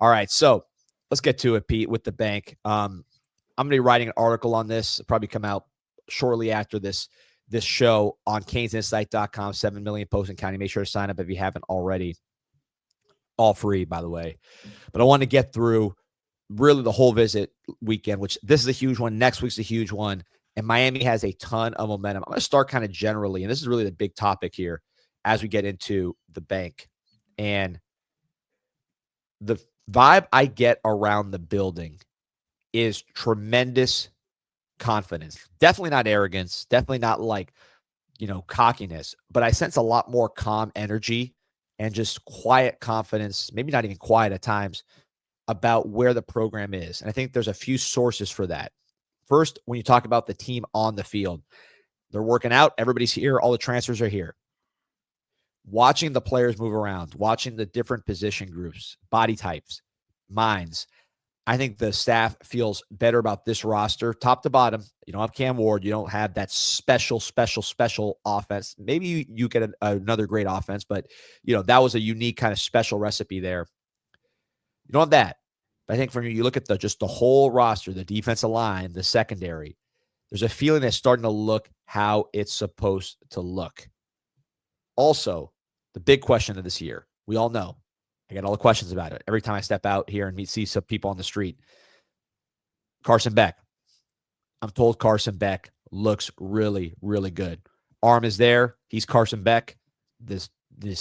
All right, so let's get to it, Pete, with the bank. I'm going to be writing an article on this. It'll probably come out shortly after this show on CanesInSight.com. 7 million posts in county. Make sure to sign up if you haven't already. All free, by the way. But I want to get through really the whole visit weekend, which this is a huge one. Next week's a huge one. And Miami has a ton of momentum. I'm going to start kind of generally, and this is really the big topic here as we get into the bank. And the vibe I get around the building is tremendous confidence. Definitely not arrogance. Definitely not like, cockiness. But I sense a lot more calm energy and just quiet confidence, maybe not even quiet at times, about where the program is. And I think there's a few sources for that. First, when you talk about the team on the field, they're working out. Everybody's here. All the transfers are here. Watching the players move around, watching the different position groups, body types, minds. I think the staff feels better about this roster, top to bottom. You don't have Cam Ward. You don't have that special offense. Maybe you get another great offense, but, that was a unique kind of special recipe there. You don't have that. But I think when you look at just the whole roster, the defensive line, the secondary, there's a feeling that's starting to look how it's supposed to look. Also, the big question of this year, we all know. I get all the questions about it. Every time I step out here and see some people on the street. Carson Beck. I'm told Carson Beck looks really, really good. Arm is there. He's Carson Beck. This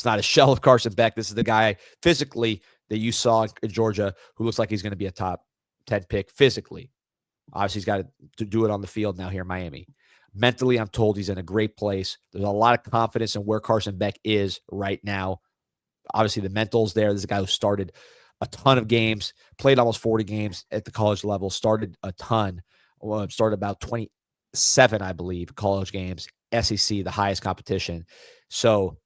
not a shell of Carson Beck. This is the guy physically that you saw in Georgia who looks like he's going to be a top 10 pick physically. Obviously, he's got to do it on the field now here in Miami. Mentally, I'm told he's in a great place. There's a lot of confidence in where Carson Beck is right now. Obviously, the mental's there. This is a guy who started a ton of games, played almost 40 games at the college level, started a ton, started about 27, I believe, college games, SEC, the highest competition. So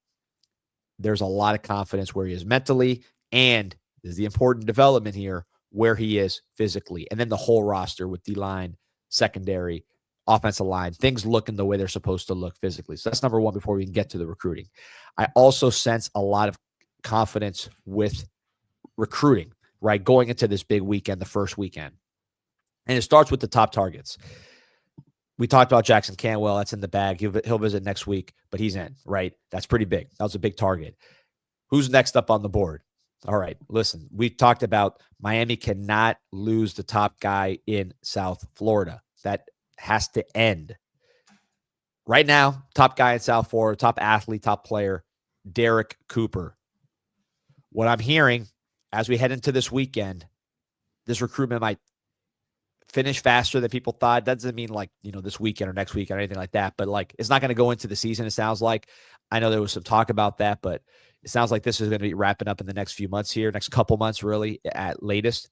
there's a lot of confidence where he is mentally, and this is the important development here, where he is physically. And then the whole roster with D-line, secondary, offensive line, things looking the way they're supposed to look physically. So that's number one before we can get to the recruiting. I also sense a lot of confidence with recruiting, right? Going into this big weekend, the first weekend. And it starts with the top targets. We talked about Jackson Canwell. That's in the bag. He'll visit next week, but he's in, right? That's pretty big. That was a big target. Who's next up on the board? All right, listen, we talked about Miami cannot lose the top guy in South Florida. That has to end. Right now, top guy in South Florida, top athlete, top player, Derek Cooper. What I'm hearing as we head into this weekend, this recruitment might finish faster than people thought. That doesn't mean this weekend or next weekend or anything like that, but it's not going to go into the season, it sounds like. I know there was some talk about that, but it sounds like this is going to be wrapping up in the next few months here, next couple months really at latest.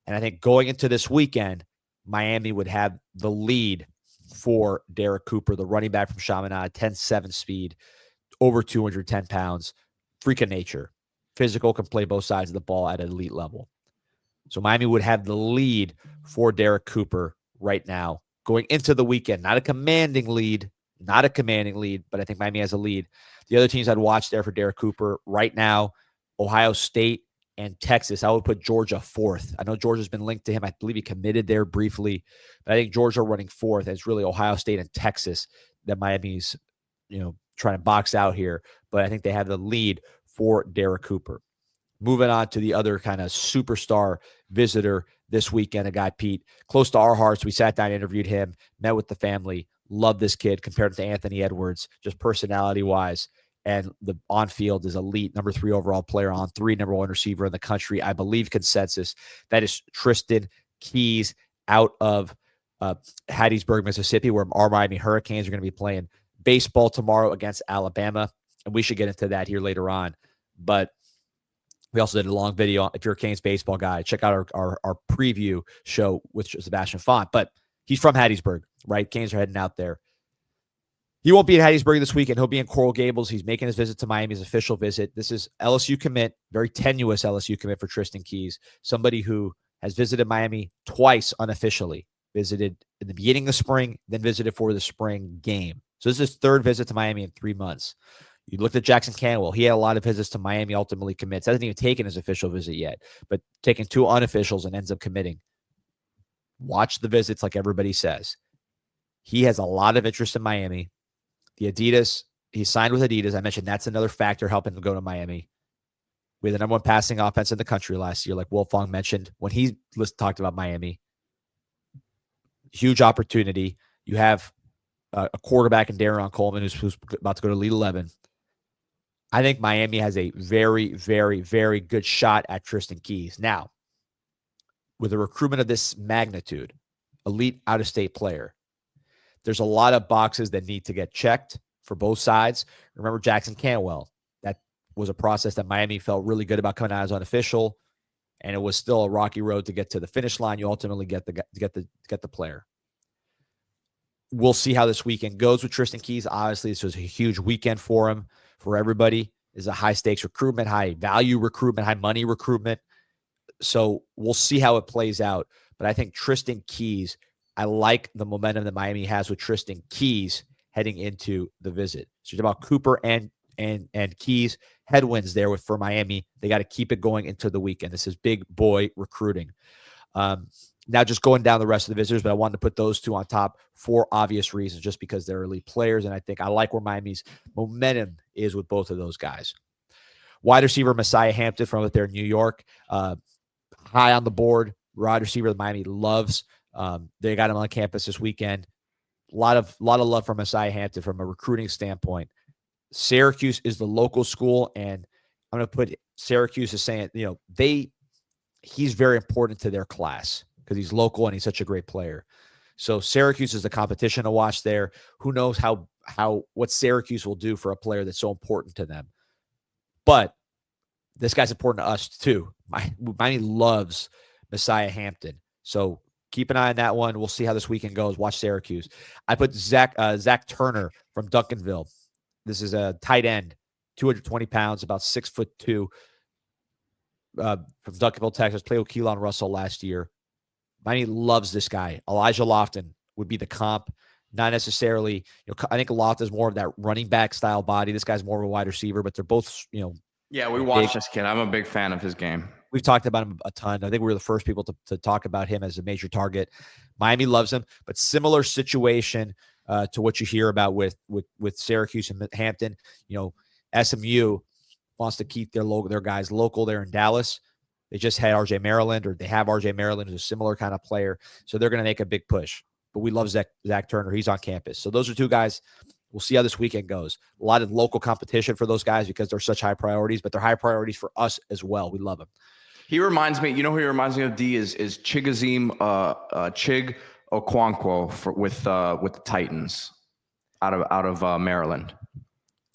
And I think going into this weekend, Miami would have the lead for Derek Cooper, the running back from Chaminade, 10.7 speed, over 210 pounds, freak of nature. Physical, can play both sides of the ball at an elite level. So Miami would have the lead for Derek Cooper right now going into the weekend. Not a commanding lead, but I think Miami has a lead. The other teams I'd watch there for Derek Cooper right now, Ohio State and Texas. I would put Georgia fourth. I know Georgia's been linked to him. I believe he committed there briefly, but I think Georgia running fourth. And it's really Ohio State and Texas that Miami's, trying to box out here. But I think they have the lead for Derek Cooper. Moving on to the other kind of superstar visitor this weekend, a guy, Pete, close to our hearts. We sat down, interviewed him, met with the family. Love this kid, compared to Anthony Edwards, just personality-wise. And the on-field is elite, number 3 overall player, on 3, number 1 receiver in the country. I believe consensus. That is Tristan Keys out of Hattiesburg, Mississippi, where our Miami Hurricanes are going to be playing baseball tomorrow against Alabama. And we should get into that here later on. But we also did a long video. If you're a Canes baseball guy, check out our preview show with Sebastian Font. But he's from Hattiesburg, right? Canes are heading out there. He won't be at Hattiesburg this weekend. He'll be in Coral Gables. He's making his visit to Miami, his official visit. This is LSU commit, very tenuous LSU commit for Tristan Keys, somebody who has visited Miami twice unofficially, visited in the beginning of spring, then visited for the spring game. So this is his 3rd visit to Miami in 3 months. You looked at Jackson Canwell. He had a lot of visits to Miami, ultimately commits. Hasn't even taken his official visit yet, but taking 2 unofficials and ends up committing. Watch the visits like everybody says. He has a lot of interest in Miami. The Adidas, he signed with Adidas. I mentioned that's another factor helping him go to Miami. We had the #1 passing offense in the country last year, like Wolfong mentioned when he talked about Miami. Huge opportunity. You have a quarterback in Darron Coleman who's about to go to Elite 11. I think Miami has a very, very, very good shot at Tristan Keys. Now, with a recruitment of this magnitude, elite out-of-state player, there's a lot of boxes that need to get checked for both sides. Remember Jackson Canwell. That was a process that Miami felt really good about coming out as unofficial, and it was still a rocky road to get to the finish line. You ultimately get the player. We'll see how this weekend goes with Tristan Keys. Obviously, this was a huge weekend for him, for everybody. It's a high-stakes recruitment, high-value recruitment, high-money recruitment. So we'll see how it plays out. But I think Tristan Keys, I like the momentum that Miami has with Tristan Keys heading into the visit. So it's about Cooper and Keys. Headwinds there for Miami. They got to keep it going into the weekend. This is big boy recruiting. Now just going down the rest of the visitors, but I wanted to put those 2 on top for obvious reasons, just because they're elite players. And I like where Miami's momentum is with both of those guys. Wide receiver Messiah Hampton from up there in New York. High on the board. Wide receiver that Miami loves. They got him on campus this weekend. A lot of love for Messiah Hampton from a recruiting standpoint. Syracuse is the local school, and I'm going to put Syracuse as saying, he's very important to their class because he's local and he's such a great player. So Syracuse is the competition to watch there. Who knows what Syracuse will do for a player that's so important to them. But this guy's important to us too. Miami loves Messiah Hampton. So keep an eye on that one. We'll see how this weekend goes. Watch Syracuse. I put Zach Turner from Duncanville. This is a tight end, 220 pounds, about 6'2", from Duncanville, Texas. Played with Keelan Russell last year. Miami loves this guy. Elijah Lofton would be the comp. Not necessarily, I think Lofton's more of that running back style body. This guy's more of a wide receiver, but they're both, Yeah, we watched this kid. I'm a big fan of his game. We've talked about him a ton. I think we were the first people to talk about him as a major target. Miami loves him, but similar situation to what you hear about with Syracuse and Hampton. SMU wants to keep their guys local there in Dallas. They just had RJ Maryland, or they have RJ Maryland, who's a similar kind of player. So they're going to make a big push. But we love Zach Turner. He's on campus. So those are 2 guys. We'll see how this weekend goes. A lot of local competition for those guys because they're such high priorities, but they're high priorities for us as well. We love them. He reminds me, who he reminds me of, D, is Chigazim Chig Okonkwo with the Titans out of Maryland.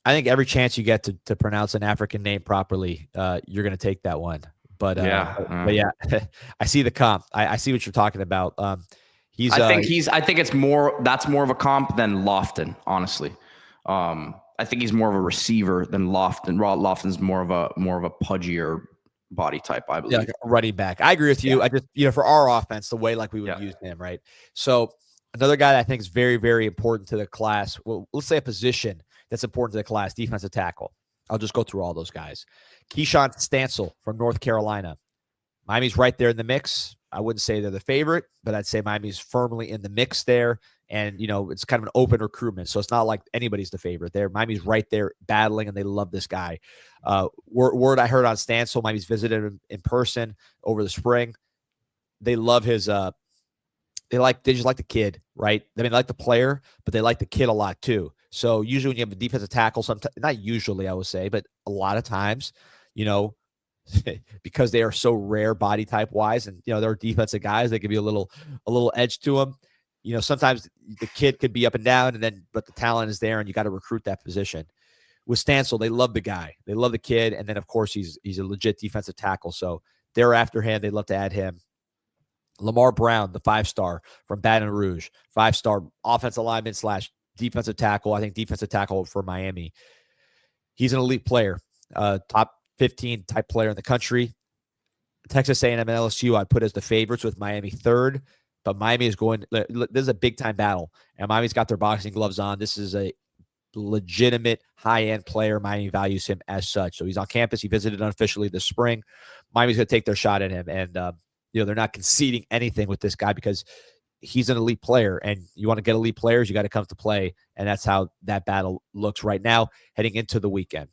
I think every chance you get to pronounce an African name properly, you're going to take that one. But yeah, I see the comp. I see what you're talking about. I think it's more. That's more of a comp than Lofton, honestly. I think he's more of a receiver than Lofton. Lofton's more of a pudgier body type, I believe. Yeah, like a running back. I agree with you. Yeah. I just, for our offense, the way like we would use him, right? So another guy that I think is very, very important to the class. Well, let's say a position that's important to the class, defensive tackle. I'll just go through all those guys. Keyshawn Stansel from North Carolina. Miami's right there in the mix. I wouldn't say they're the favorite, but I'd say Miami's firmly in the mix there. And, it's kind of an open recruitment. So it's not like anybody's the favorite there. Miami's right there battling, and they love this guy. Word I heard on Stansel, Miami's visited him in person over the spring. They love his they just like the kid, right? I mean, they like the player, but they like the kid a lot too. So usually when you have a defensive tackle, sometimes, not usually I would say, but a lot of times, because they are so rare body type wise, and they're defensive guys, they give you a little edge to them. Sometimes the kid could be up and down, but the talent is there, and you got to recruit that position. With Stansel, they love the guy, they love the kid, and then of course he's a legit defensive tackle. So they're after him. They'd love to add him. Lamar Brown, the 5-star from Baton Rouge, 5-star offensive lineman / defensive tackle. I think defensive tackle for Miami. He's an elite player, top 15 type player in the country. Texas A&M and LSU I'd put as the favorites, with Miami third, but Miami is going. This is a big time battle, and Miami's got their boxing gloves on. This is a legitimate high-end player. Miami values him as such. So he's on campus. He visited unofficially this spring. Miami's going to take their shot at him. And, they're not conceding anything with this guy because he's an elite player. And you want to get elite players, you got to come to play. And that's how that battle looks right now heading into the weekend.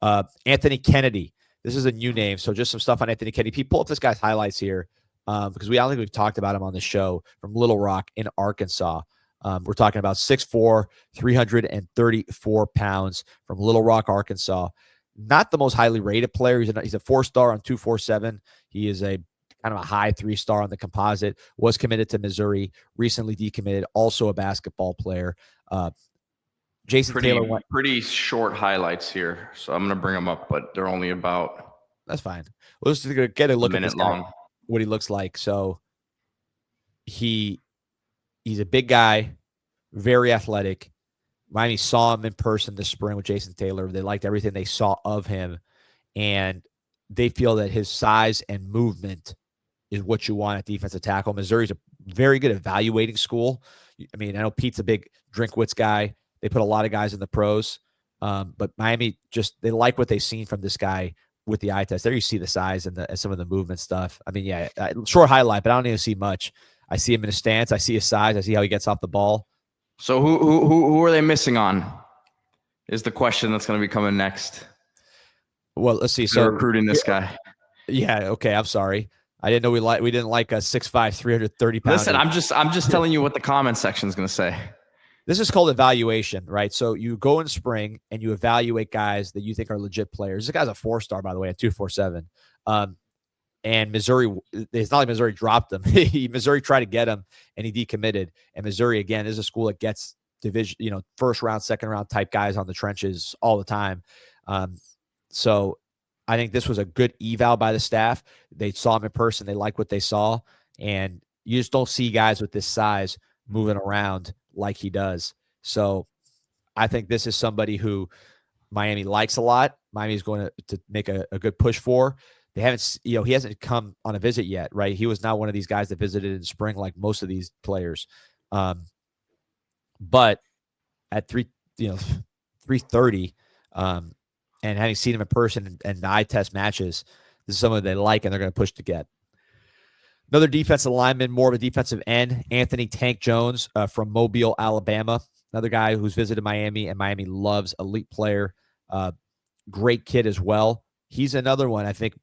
Anthony Kennedy. This is a new name. So just some stuff on Anthony Kennedy. People pull up this guy's highlights here because I don't think we've talked about him on the show, from Little Rock in Arkansas. We're talking about 6'4", 334 pounds from Little Rock, Arkansas. Not the most highly rated player. He's a 4-star on 247. He is a kind of a high 3-star on the composite. Was committed to Missouri. Recently decommitted. Also a basketball player. Jason Taylor went pretty short highlights here, so I'm going to bring them up, but they're only about. That's fine. We'll just get a look at this guy, long. What he looks like. So he's a big guy, very athletic. Miami saw him in person this spring with Jason Taylor. They liked everything they saw of him, and they feel that his size and movement is what you want at defensive tackle. Missouri's a very good evaluating school. I mean, I know Pete's a big Drinkwitz guy. They put a lot of guys in the pros, but Miami they like what they've seen from this guy with the eye test. There you see the size and some of the movement stuff. I mean, yeah, short highlight, but I don't even see much. I see him in a stance. I see his size. I see how he gets off the ball. So who are they missing on? Is the question that's going to be coming next. Well, let's see. So recruiting this guy. Yeah. Okay. I'm sorry. I didn't know we didn't like a 6'5", 330 pounds. Listen, I'm just telling you what the comment section is going to say. This is called evaluation, right? So you go in spring and you evaluate guys that you think are legit players. This guy's a 4-star, by the way, at 247. And Missouri, it's not like Missouri dropped him. Missouri tried to get him, and he decommitted. And Missouri, again, is a school that gets division, first round, second round type guys on the trenches all the time. So I think this was a good eval by the staff. They saw him in person. They like what they saw. And you just don't see guys with this size moving around like he does. So I think this is somebody who Miami likes a lot. Miami's going to make a good push for. They haven't, he hasn't come on a visit yet, right? He was not one of these guys that visited in spring like most of these players. But at 330, and having seen him in person and the eye test matches, this is someone they like and they're going to push to get. Another defensive lineman, more of a defensive end, Anthony Tank Jones from Mobile, Alabama. Another guy who's visited Miami, and Miami loves, elite player. Great kid as well. He's another one, I think,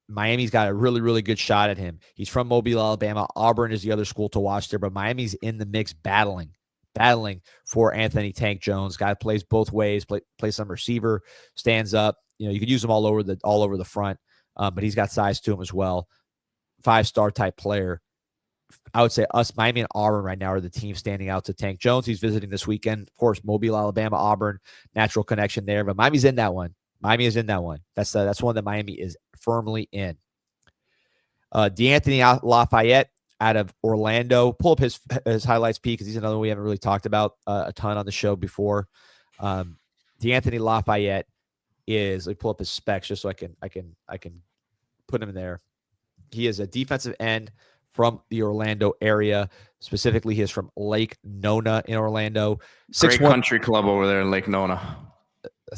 Miami's got a really, really good shot at him. He's from Mobile, Alabama. Auburn is the other school to watch there, but Miami's in the mix battling for Anthony Tank Jones. Guy plays both ways, plays some receiver, stands up. You could use him all over the front, but he's got size to him as well. 5-star type player. I would say Miami and Auburn right now are the team standing out to Tank Jones. He's visiting this weekend. Of course, Mobile, Alabama, Auburn, natural connection there, but Miami's in that one. Miami is in that one. That's one that Miami is firmly in. D'Anthony Lafayette out of Orlando. Pull up his highlights, Pete, because he's another one we haven't really talked about a ton on the show before. D'Anthony Lafayette is. Let me pull up his specs just so I can put him in there. He is a defensive end from the Orlando area. Specifically, he is from Lake Nona in Orlando. Great country club over there in Lake Nona.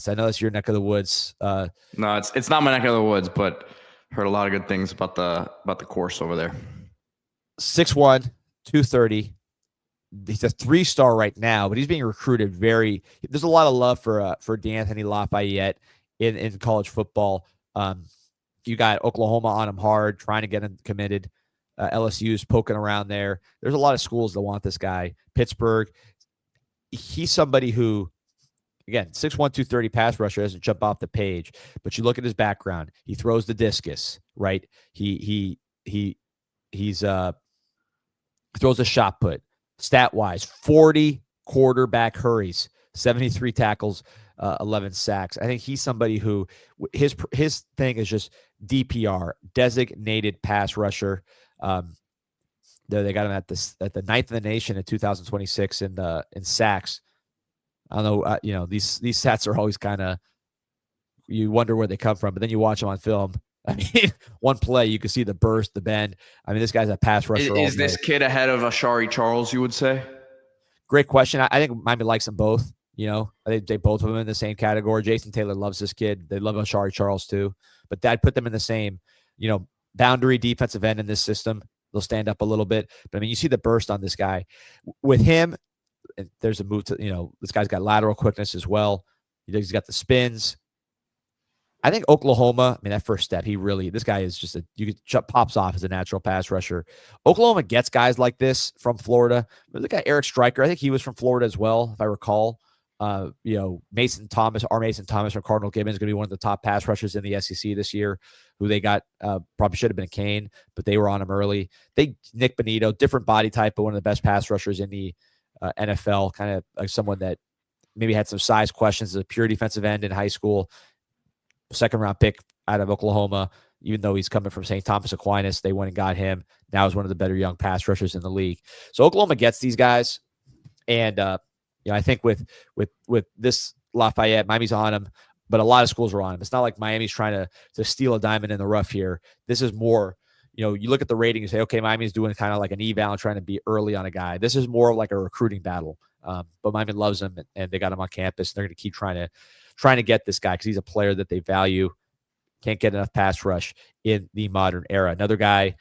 I know that's your neck of the woods. No, it's not my neck of the woods, but heard a lot of good things about the course over there. 6'1", 230. He's a 3-star right now, but he's being recruited there's a lot of love for D'Anthony Lafayette in college football. You got Oklahoma on him hard, trying to get him committed. LSU's poking around there. There's a lot of schools that want this guy. Pittsburgh. He's somebody who, again, 6'1", 230 pass rusher, doesn't jump off the page. But you look at his background. He throws the discus, right? He's throws a shot put. Stat-wise, 40 quarterback hurries, 73 tackles, 11 sacks. I think he's somebody who his thing is just DPR, designated pass rusher. They got him at the 9th in the nation in 2026 in sacks. I don't know, these stats are always kind of, you wonder where they come from, but then you watch them on film. I mean, one play, you can see the burst, the bend. I mean, this guy's a pass rusher. Is this kid ahead of Ashari Charles, you would say? Great question. I think Miami likes them both. You know, I think they both of them in the same category. Jason Taylor loves this kid. They love Ashari Charles too, but that put them in the same, boundary defensive end in this system. They'll stand up a little bit, but I mean, you see the burst on this guy. With him, there's a move to, this guy's got lateral quickness as well. He's got the spins. I think Oklahoma, that first step, this guy is just pops off as a natural pass rusher. Oklahoma gets guys like this from Florida. The guy, Eric Stryker, I think he was from Florida as well, if I recall. Mason Thomas from Cardinal Gibbons is going to be one of the top pass rushers in the SEC this year, who they got, probably should have been a Cane, but they were on him early. Nick Benito, different body type, but one of the best pass rushers in the NFL, kind of like someone that maybe had some size questions as a pure defensive end in high school. Second-round pick out of Oklahoma, even though he's coming from St. Thomas Aquinas. They went and got him. Now he's one of the better young pass rushers in the league. So Oklahoma gets these guys. And, I think with this Lafayette, Miami's on him, but a lot of schools are on him. It's not like Miami's trying to steal a diamond in the rough here. This is more, you look at the rating and say, okay, Miami's doing kind of like an eval and trying to be early on a guy. This is more like a recruiting battle. But Miami loves him, and they got him on campus. They're going to keep trying to get this guy because he's a player that they value. Can't get enough pass rush in the modern era. Another guy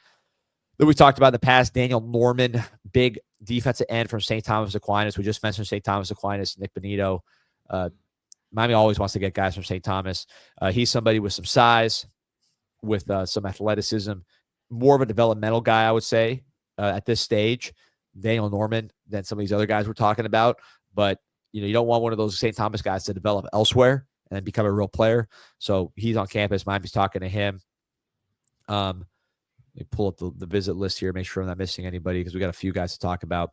that we talked about in the past, Daniel Norman, big defensive end from St. Thomas Aquinas. We just mentioned St. Thomas Aquinas, Nick Benito. Miami always wants to get guys from St. Thomas. He's somebody with some size, with some athleticism, more of a developmental guy, I would say, at this stage, Daniel Norman, than some of these other guys we're talking about. But you don't want one of those St. Thomas guys to develop elsewhere and then become a real player. So he's on campus. Miami's talking to him. Let me pull up the visit list here, make sure I'm not missing anybody because we got a few guys to talk about.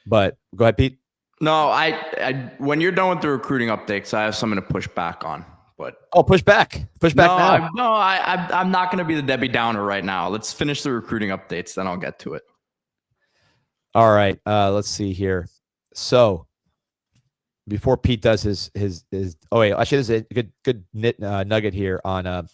But go ahead, Pete. No, I when you're done with the recruiting updates, I have something to push back on. But push back now. I'm not going to be the Debbie Downer right now. Let's finish the recruiting updates, then I'll get to it. All right, let's see here. So before Pete does his actually there's a good nugget here on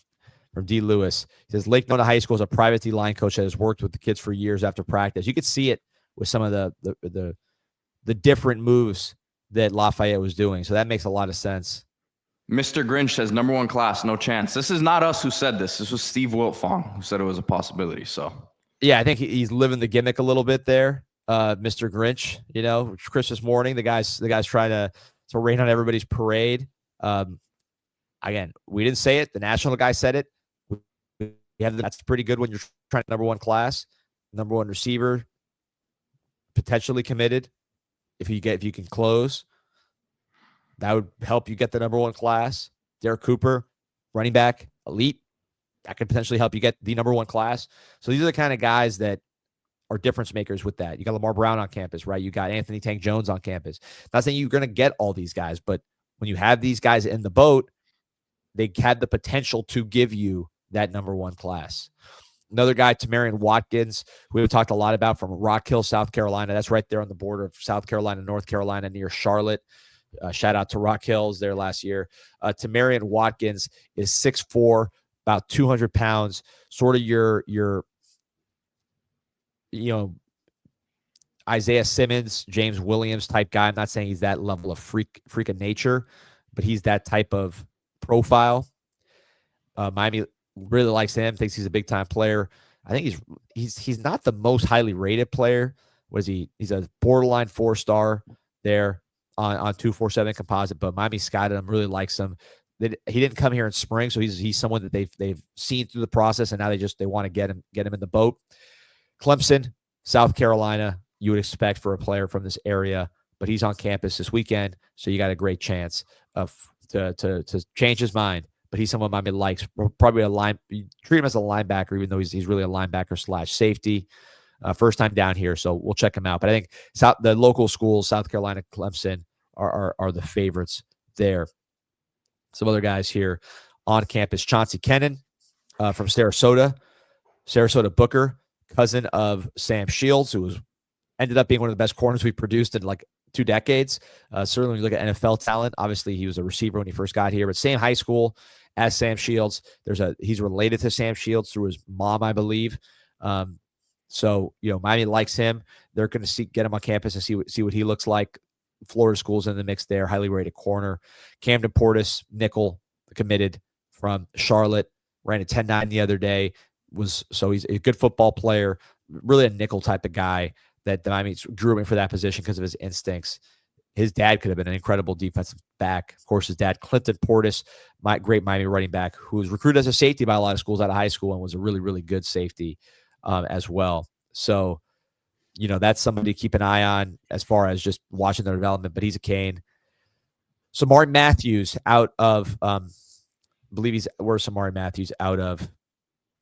from D. Lewis. He says Lake Nona High School is a private D line coach that has worked with the kids for years after practice. You could see it with some of the different moves that Lafayette was doing. So that makes a lot of sense. Mr. Grinch says number one class, no chance. This is not us who said this. This was Steve Wiltfong who said it was a possibility. So yeah, I think he's living the gimmick a little bit there. Mr. Grinch, Christmas morning, the guy's trying to rain on everybody's parade. Again, we didn't say it. The national guy said it. That's pretty good when you're trying to number one class, number one receiver, potentially committed. If you can close, that would help you get the number one class. Derek Cooper, running back, elite. That could potentially help you get the number one class. So these are the kind of guys that are difference makers with that. You got Lamar Brown on campus, right? You got Anthony Tank Jones on campus. Not saying you're going to get all these guys, but when you have these guys in the boat, they had the potential to give you that number one class. Another guy, Tamarian Watkins, we talked a lot about, from Rock Hill, South Carolina. That's right there on the border of South Carolina, North Carolina, near Charlotte. Shout out to Rock Hills there last year. Tamarian Watkins is 6'4", about 200 pounds, sort of your Isaiah Simmons, James Williams type guy. I'm not saying he's that level of freak of nature, but he's that type of profile. Miami really likes him, thinks he's a big time player. I think he's not the most highly rated player. Was he? He's a borderline 4-star there on 247 composite, but Miami scouted him, really likes him. He didn't come here in spring, so he's someone that they've seen through the process, and now they want to get him in the boat. Clemson, South Carolina, you would expect for a player from this area, but he's on campus this weekend, so you got a great chance to change his mind. But he's someone Miami likes. Probably treat him as a linebacker, even though he's really a linebacker / safety. First time down here, so we'll check him out. But I think the local schools, South Carolina, Clemson, are the favorites there. Some other guys here on campus. Chauncey Kennan from Sarasota Booker, cousin of Sam Shields, who ended up being one of the best corners we've produced in like 2 decades. Certainly when you look at NFL talent, obviously he was a receiver when he first got here, but same high school as Sam Shields. He's related to Sam Shields through his mom, I believe. So Miami likes him. They're going to get him on campus and see what he looks like. Florida schools in the mix there, highly rated corner. Camden Portis, nickel, committed from Charlotte, ran a 10.9 the other day. So he's a good football player, really a nickel type of guy that Miami drew him in for that position because of his instincts. His dad could have been an incredible defensive back. Of course, his dad, Clinton Portis, great Miami running back, who was recruited as a safety by a lot of schools out of high school and was a really, really good safety as well. So, that's somebody to keep an eye on as far as just watching their development, but he's a Cane. So Martin Matthews out of, where's Samari Matthews out of?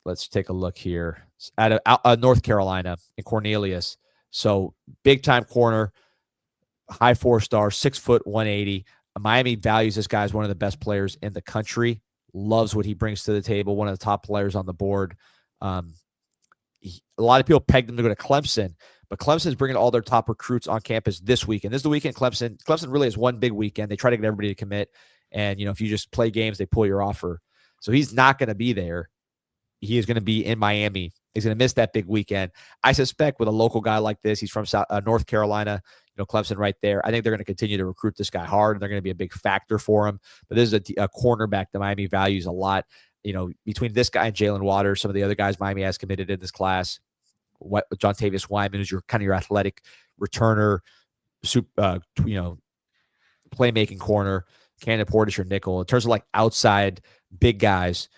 Let's take a look here. Out of North Carolina in Cornelius. So big time corner, high 4-star, 6 foot, 180. Miami values this guy as one of the best players in the country. Loves what he brings to the table. One of the top players on the board. A lot of people pegged him to go to Clemson, but Clemson's bringing all their top recruits on campus this weekend. This is the weekend Clemson really has one big weekend. They try to get everybody to commit. And, if you just play games, they pull your offer. So he's not going to be there. He is going to be in Miami. He's going to miss that big weekend. I suspect with a local guy like this, he's from North Carolina, Clemson right there. I think they're going to continue to recruit this guy hard, and they're going to be a big factor for him. But this is a cornerback that Miami values a lot. Between this guy and Jalen Waters, some of the other guys Miami has committed in this class, John Tavius Wyman, who's your athletic returner, playmaking corner, Camden Portis, your nickel. In terms of outside big guys,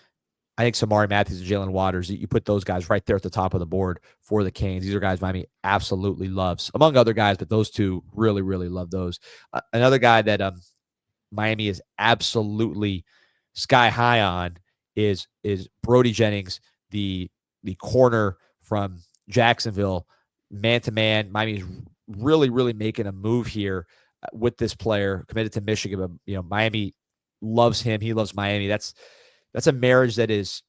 I think Samari Matthews and Jalen Waters, you put those guys right there at the top of the board for the Canes. These are guys Miami absolutely loves, among other guys, but those two really, really love those. Another guy that Miami is absolutely sky high on is Brody Jennings, the corner from Jacksonville, man-to-man. Miami is really, really making a move here with this player, committed to Michigan. But, Miami loves him. He loves Miami. That's a marriage that's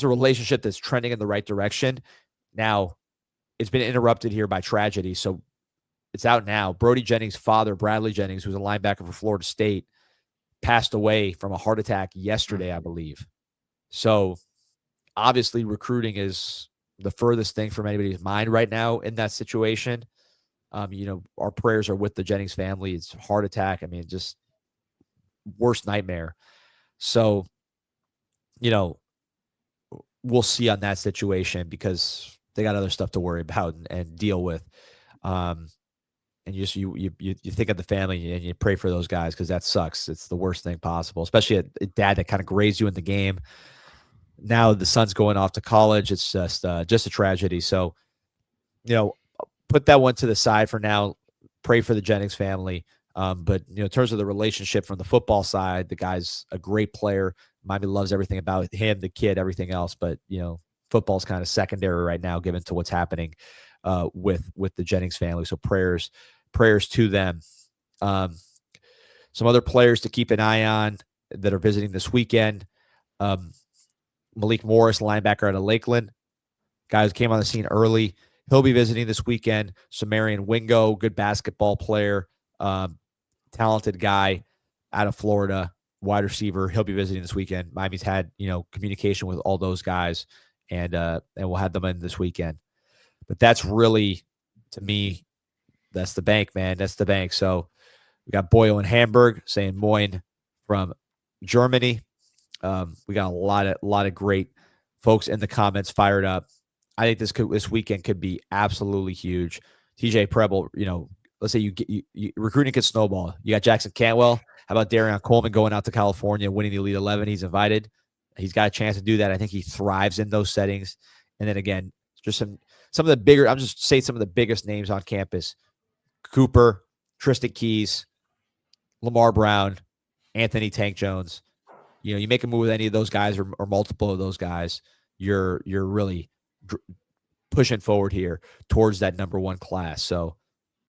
a relationship that's trending in the right direction. Now, it's been interrupted here by tragedy, so it's out now. Brody Jennings' father, Bradley Jennings, who's a linebacker for Florida State, passed away from a heart attack yesterday, I believe. So, obviously, recruiting is the furthest thing from anybody's mind right now in that situation. Our prayers are with the Jennings family. It's a heart attack. Just worst nightmare. So, we'll see on that situation because they got other stuff to worry about and deal with. And you think of the family and you pray for those guys because that sucks. It's the worst thing possible, especially a dad that kind of grazed you in the game. Now the son's going off to college. It's just a tragedy. So, put that one to the side for now. Pray for the Jennings family. But in terms of the relationship from the football side, the guy's a great player. Miami loves everything about him, the kid, everything else. But football's kind of secondary right now, given to what's happening with the Jennings family. So prayers to them. Some other players to keep an eye on that are visiting this weekend. Malik Morris, linebacker out of Lakeland, guys came on the scene early. He'll be visiting this weekend. Samarian Wingo, good basketball player. Talented guy out of Florida, wide receiver. He'll be visiting this weekend. Miami's had, communication with all those guys, and we'll have them in this weekend. But that's really, to me, that's the bank, man. That's the bank. So we got Boyo in Hamburg saying Moin from Germany. We got a lot of great folks in the comments fired up. I think this weekend could be absolutely huge. TJ Preble, let's say you recruiting could snowball. You got Jackson Cantwell. How about Darion Coleman going out to California, winning the Elite 11? He's invited. He's got a chance to do that. I think he thrives in those settings. And then again, just some of the bigger, I'm just saying some of the biggest names on campus. Cooper, Tristan Keys, Lamar Brown, Anthony Tank Jones. You make a move with any of those guys or multiple of those guys, you're really pushing forward here towards that number one class. So